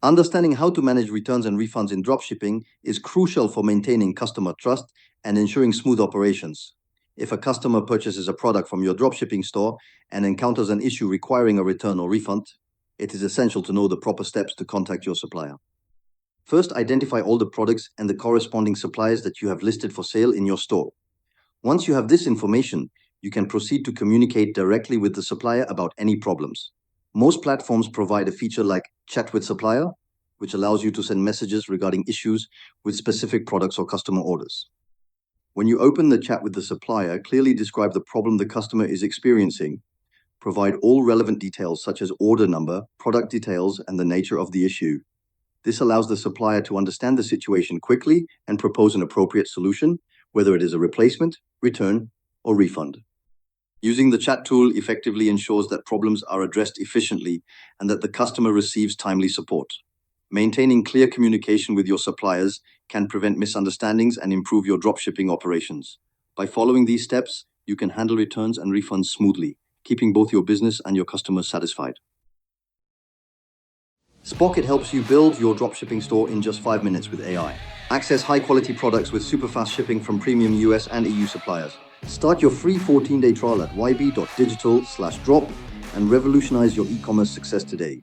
Understanding how to manage returns and refunds in dropshipping is crucial for maintaining customer trust and ensuring smooth operations. If a customer purchases a product from your dropshipping store and encounters an issue requiring a return or refund, it is essential to know the proper steps to contact your supplier. First, identify all the products and the corresponding suppliers that you have listed for sale in your store. Once you have this information, you can proceed to communicate directly with the supplier about any problems. Most platforms provide a feature like Chat with Supplier, which allows you to send messages regarding issues with specific products or customer orders. When you open the chat with the supplier, clearly describe the problem the customer is experiencing. Provide all relevant details such as order number, product details, and the nature of the issue. This allows the supplier to understand the situation quickly and propose an appropriate solution, whether it is a replacement, return, or refund. Using the chat tool effectively ensures that problems are addressed efficiently and that the customer receives timely support. Maintaining clear communication with your suppliers can prevent misunderstandings and improve your dropshipping operations. By following these steps, you can handle returns and refunds smoothly, keeping both your business and your customers satisfied. Spocket helps you build your dropshipping store in just 5 minutes with AI. Access high-quality products with super fast shipping from premium US and EU suppliers. Start your free 14-day trial at YB.Digital/drop and revolutionize your e-commerce success today.